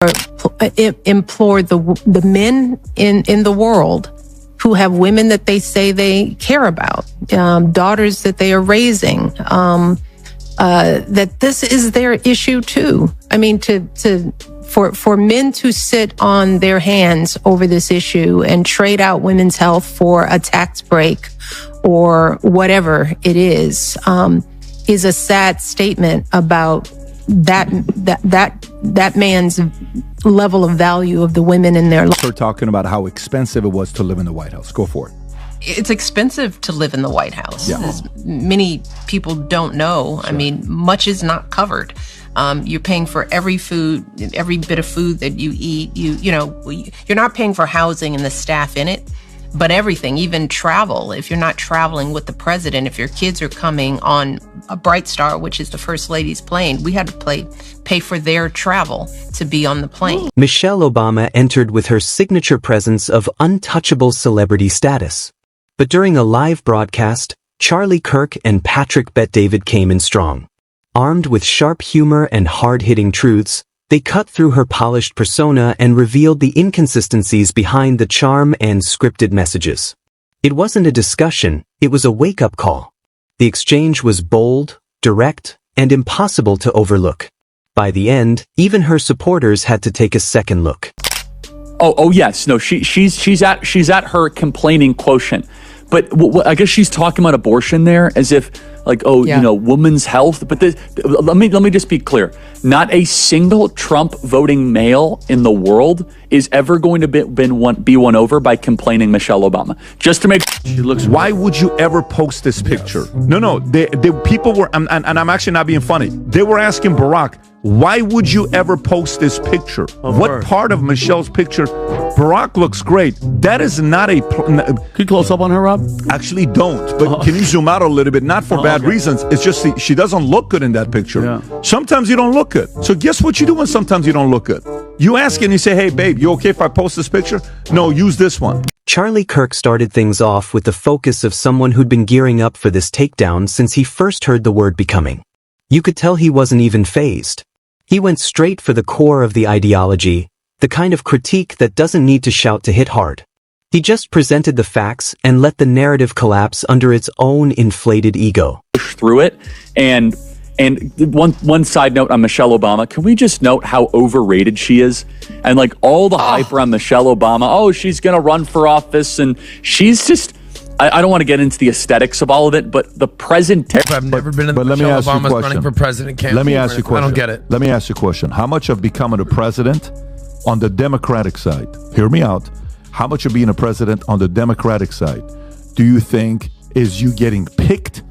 implore the men in the world who have women that they say they care about, daughters that they are raising, that this is their issue too. I mean, for men to sit on their hands over this issue and trade out women's health for a tax break or whatever it is a sad statement about that man's level of value of the women in their life. We're talking about how expensive it was to live in the White House. Go for it. It's expensive to live in the White House. Yeah. As many people don't know. Sure. I mean, much is not covered. You're paying for every bit of food that you eat. You're not paying for housing and the staff in it, but everything, even travel. If you're not traveling with the president, if your kids are coming on a Bright Star, which is the First Lady's plane, we had to pay for their travel to be on the plane. Michelle Obama entered with her signature presence of untouchable celebrity status. But during a live broadcast, Charlie Kirk and Patrick Bet-David came in strong. Armed with sharp humor and hard-hitting truths, they cut through her polished persona and revealed the inconsistencies behind the charm and scripted messages. It wasn't a discussion, it was a wake-up call. The exchange was bold, direct, and impossible to overlook. By the end, even her supporters had to take a second look. Oh yes, no, she's at her complaining quotient. But I guess she's talking about abortion there as if, like, women's health. But let me just be clear. Not a single Trump voting male in the world is ever going to be won over by complaining Michelle Obama. Just to make she looks. Why would you ever post this picture? Yes. No. People were, and I'm actually not being funny. They were asking Barack, why would you ever post this picture? What part of Michelle's picture? Barack looks great. That is not a... Can you close up on her, Rob? Actually, don't. But can you zoom out a little bit? Not for bad reasons. It's just she doesn't look good in that picture. Yeah. Sometimes you don't look good. So guess what you do when sometimes you don't look good? You ask and you say, hey, babe, you okay if I post this picture? No, use this one. Charlie Kirk started things off with the focus of someone who'd been gearing up for this takedown since he first heard the word becoming. You could tell he wasn't even fazed. He went straight for the core of the ideology, the kind of critique that doesn't need to shout to hit hard. He just presented the facts and let the narrative collapse under its own inflated ego. Push through it, and one side note on Michelle Obama, can we just note how overrated she is? And like all the hype around Michelle Obama, she's gonna run for office, and she's just... I don't want to get into the aesthetics of all of it, but the present... I've never been in the Michelle Obama's running for president campaign. Let me ask you a question. I don't get it. Let me ask you a question. How much of becoming a president on the Democratic side, hear me out, how much of being a president on the Democratic side do you think is you getting picked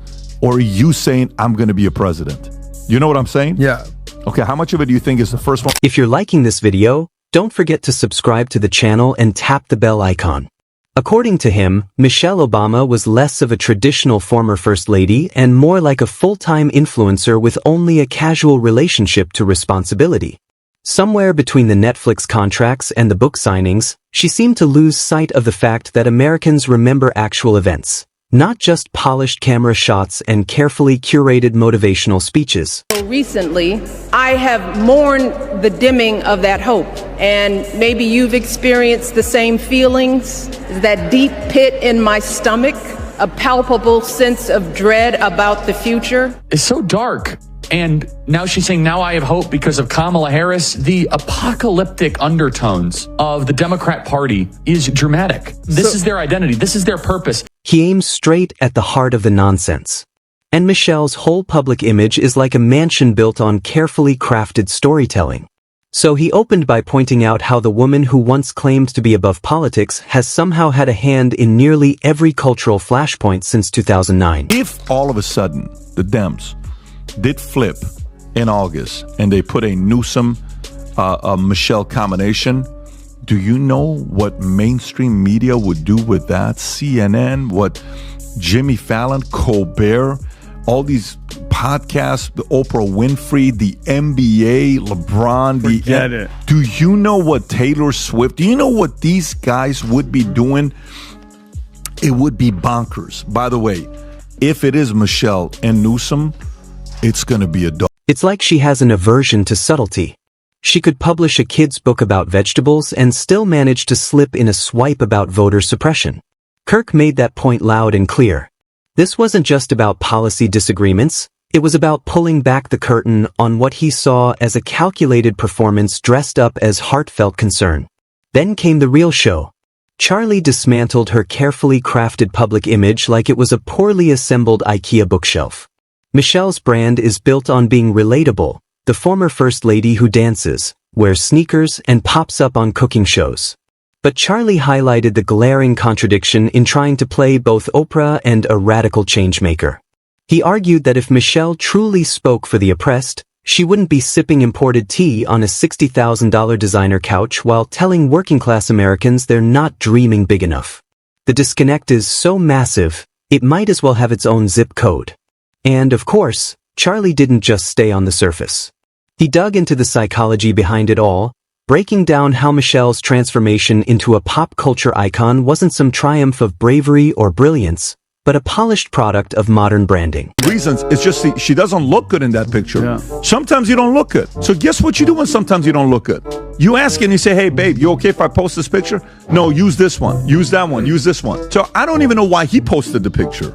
or you saying, I'm going to be a president? You know what I'm saying? Yeah. Okay, how much of it do you think is the first one? If you're liking this video, don't forget to subscribe to the channel and tap the bell icon. According to him, Michelle Obama was less of a traditional former first lady and more like a full-time influencer with only a casual relationship to responsibility. Somewhere between the Netflix contracts and the book signings, she seemed to lose sight of the fact that Americans remember actual events, not just polished camera shots and carefully curated motivational speeches. Recently, I have mourned the dimming of that hope, and maybe you've experienced the same feelings, that deep pit in my stomach, a palpable sense of dread about the future. It's so dark. And now she's saying, now I have hope because of Kamala Harris. The apocalyptic undertones of the Democrat Party is dramatic. This is their identity. This is their purpose. He aims straight at the heart of the nonsense. And Michelle's whole public image is like a mansion built on carefully crafted storytelling. So he opened by pointing out how the woman who once claimed to be above politics has somehow had a hand in nearly every cultural flashpoint since 2009. If all of a sudden the Dems did flip in August and they put a Newsom Michelle combination, do you know what mainstream media would do with that? CNN, what Jimmy Fallon, Colbert, all these podcasts, the Oprah Winfrey, the NBA, LeBron. Forget it. Do you know what Taylor Swift, do you know what these guys would be doing? It would be bonkers. By the way, if it is Michelle and Newsom, it's going to be a dog. It's like she has an aversion to subtlety. She could publish a kid's book about vegetables and still manage to slip in a swipe about voter suppression. Kirk made that point loud and clear. This wasn't just about policy disagreements, it was about pulling back the curtain on what he saw as a calculated performance dressed up as heartfelt concern. Then came the real show. Charile dismantled her carefully crafted public image like it was a poorly assembled IKEA bookshelf. Michelle's brand is built on being relatable, the former first lady who dances, wears sneakers, and pops up on cooking shows. But Charile highlighted the glaring contradiction in trying to play both Oprah and a radical changemaker. He argued that if Michelle truly spoke for the oppressed, she wouldn't be sipping imported tea on a $60,000 designer couch while telling working-class Americans they're not dreaming big enough. The disconnect is so massive, it might as well have its own zip code. And, of course, Charile didn't just stay on the surface. He dug into the psychology behind it all, breaking down how Michelle's transformation into a pop culture icon wasn't some triumph of bravery or brilliance, but a polished product of modern branding. Reasons, it's just she doesn't look good in that picture. Yeah. Sometimes you don't look good. So guess what you do when sometimes you don't look good? You ask and you say, hey, babe, you okay if I post this picture? No, use this one, use that one, use this one. So I don't even know why he posted the picture.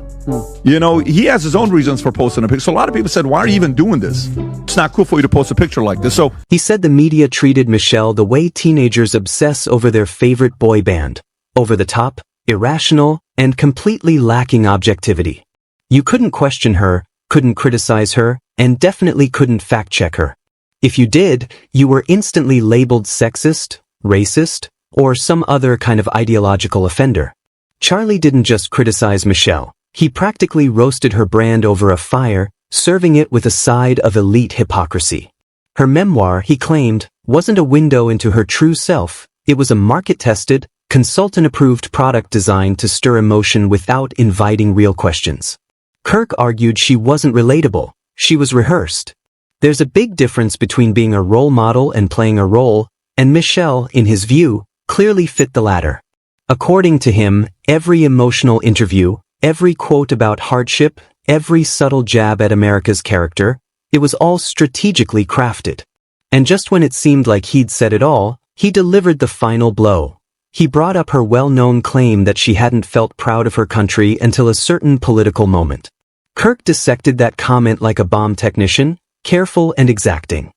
You know, he has his own reasons for posting a picture. So a lot of people said, why are you even doing this? It's not cool for you to post a picture like this. So he said the media treated Michelle the way teenagers obsess over their favorite boy band. Over the top, irrational, and completely lacking objectivity. You couldn't question her, couldn't criticize her, and definitely couldn't fact-check her. If you did, you were instantly labeled sexist, racist, or some other kind of ideological offender. Charile didn't just criticize Michelle. He practically roasted her brand over a fire, serving it with a side of elite hypocrisy. Her memoir, he claimed, wasn't a window into her true self. It was a market-tested, consultant-approved product designed to stir emotion without inviting real questions. Kirk argued she wasn't relatable. She was rehearsed. There's a big difference between being a role model and playing a role, and Michelle, in his view, clearly fit the latter. According to him, every emotional interview, every quote about hardship, every subtle jab at America's character, it was all strategically crafted. And just when it seemed like he'd said it all, he delivered the final blow. He brought up her well-known claim that she hadn't felt proud of her country until a certain political moment. Kirk dissected that comment like a bomb technician, careful and exacting.